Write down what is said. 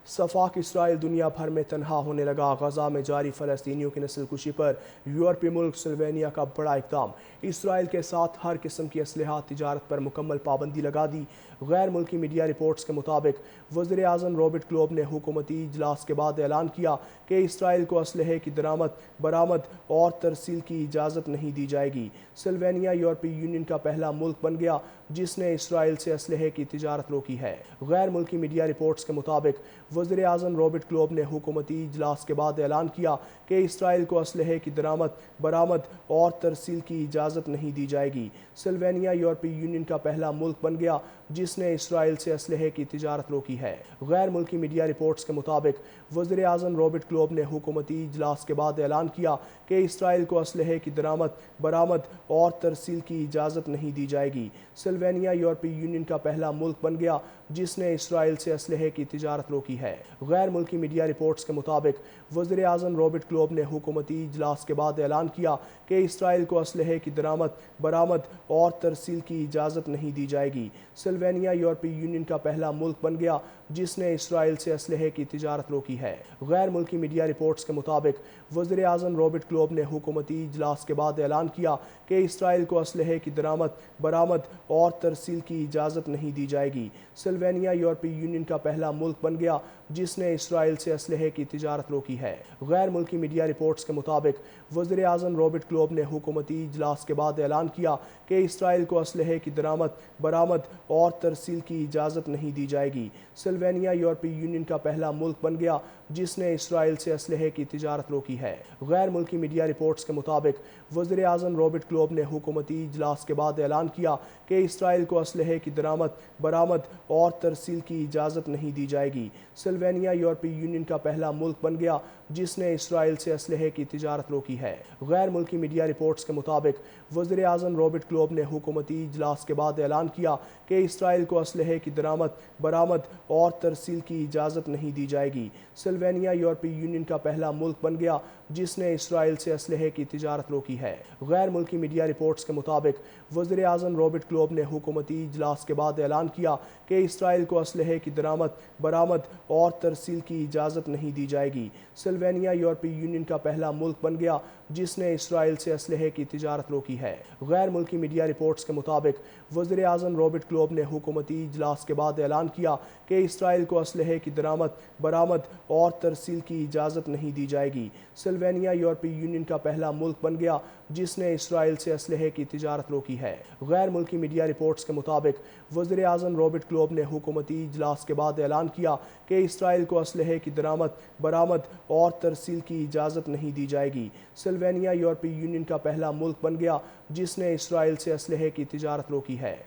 صفاق اسرائیل دنیا بھر میں تنہا ہونے لگا۔ غزہ میں جاری فلسطینیوں کی نسل کشی پر یورپی ملک سلوینیا کا بڑا اقدام۔ اسرائیل کے ساتھ ہر قسم کی اسلحہ تجارت پر مکمل پابندی لگا دی۔ غیر ملکی میڈیا رپورٹس کے مطابق وزیر اعظم رابرٹ کلوب نے حکومتی اجلاس کے بعد اعلان کیا کہ اسرائیل کو اسلحے کی درآمد، برآمد اور ترسیل کی اجازت نہیں دی جائے گی۔ سلوینیا یورپی یونین کا پہلا ملک بن گیا جس نے اسرائیل سے اسلحے کی تجارت روکی ہے۔ غیر ملکی میڈیا رپورٹس کے مطابق وزیر اعظم رابرٹ کلوب نے حکومتی اجلاس کے بعد اعلان کیا کہ اسرائیل کو اسلحے کی درآمد، برآمد اور ترسیل کی اجازت نہیں دی جائے گی۔ سلوینیا یورپی یونین کا پہلا ملک بن گیا جس نے اسرائیل سے اسلحے کی تجارت روکی ہے۔ غیر ملکی میڈیا رپورٹس کے مطابق وزیر اعظم رابرٹ کلوب نے حکومتی اجلاس کے بعد اعلان کیا کہ اسرائیل کو اسلحے کی درآمد، برآمد اور ترسیل کی اجازت نہیں دی جائے گی۔ سلوینیا یورپی یونین کا پہلا ملک بن گیا جس نے اسرائیل سے اسلحے کی تجارت روکی ہے۔ غیر ملکی میڈیا رپورٹس کے مطابق وزیر اعظم رابرٹ کلوب نے حکومتی اجلاس کے بعد اعلان کیا کہ اسرائیل کو اسلحے کی درآمد، برآمد اور ترسیل کی اجازت نہیں دی جائے گی۔ سلوینیا یورپی یونین کا پہلا ملک بن گیا جس نے اسرائیل سے اسلحے کی تجارت روکی ہے۔ غیر ملکی میڈیا رپورٹس کے مطابق وزیر اعظم رابرٹ کلوب نے حکومتی اجلاس کے بعد اعلان کیا کہ اسرائیل کو اسلحے کی درآمد، برآمد اور ترسیل کی اجازت نہیں دی جائے گی۔ سلوینیا یورپی یونین کا پہلا ملک بن گیا جس نے اسرائیل سے اسلحے کی تجارت روکی ہے۔ غیر ملکی میڈیا رپورٹس کے مطابق وزیر اعظم رابرٹ کلوب نے حکومتی اجلاس کے بعد اعلان کیا کہ اسرائیل کو اسلحے کی درآمد، برآمد اور ترسیل کی اجازت نہیں دی جائے گی۔ سلوینیا یورپی یونین کا پہلا ملک بن گیا جس نے اسرائیل سے اسلحے کی تجارت روکی ہے۔ غیر ملکی میڈیا رپورٹس کے مطابق وزیر اعظم رابرٹ کلوب نے حکومتی اجلاس کے بعد اعلان کیا کہ اسرائیل کو اسلحے کی درآمد، برآمد اور ترسیل کی اجازت نہیں دی جائے گی۔ سلوینیا یورپی یونین کا پہلا ملک بن گیا جس نے اسرائیل سے اسلحے کی تجارت روکی ہے۔ غیر ملکی میڈیا رپورٹس کے مطابق وزیر اعظم رابرٹ کلوب نے حکومتی اجلاس کے بعد اعلان کیا کہ اسرائیل کو اسلحے کی درآمد، برآمد اور ترسیل کی اجازت نہیں دی جائے گی۔ سلوینیا یورپی یونین کا پہلا ملک بن گیا جس نے اسرائیل سے اسلحے کی تجارت روکی ہے۔ غیر ملکی میڈیا رپورٹس کے مطابق وزیر اعظم رابرٹ کلوب نے حکومتی اجلاس کے بعد اعلان کیا کہ اسرائیل کو اسلحے کی درآمد، برآمد اور ترسیل کی اجازت نہیں دی جائے گی۔ سلوینیا یورپی یونین کا پہلا ملک بن گیا جس نے اسرائیل سے اسلحے کی تجارت روکی ہے۔ غیر ملکی میڈیا رپورٹس کے مطابق وزیر اعظم رابرٹ کلوب نے حکومتی اجلاس کے بعد اعلان کیا کہ اسرائیل کو اسلحے کی درآمد، برآمد اور ترسیل کی اجازت نہیں دی جائے گی۔ سلوینیا یورپی یونین کا پہلا ملک بن گیا جس نے اسرائیل سے اسلحے کی تجارت روکی ہے۔ غیر ملکی میڈیا رپورٹس کے مطابق وزیر اعظم رابرٹ کلوب نے حکومتی اجلاس کے بعد اعلان کیا کہ اسرائیل کو اسلحے کی درآمد، برآمد اور ترسیل کی اجازت نہیں دی جائے گی۔ سلوینیا یورپی یونین کا پہلا ملک بن گیا جس نے اسرائیل سے اسلحے کی تجارت روکی ہے۔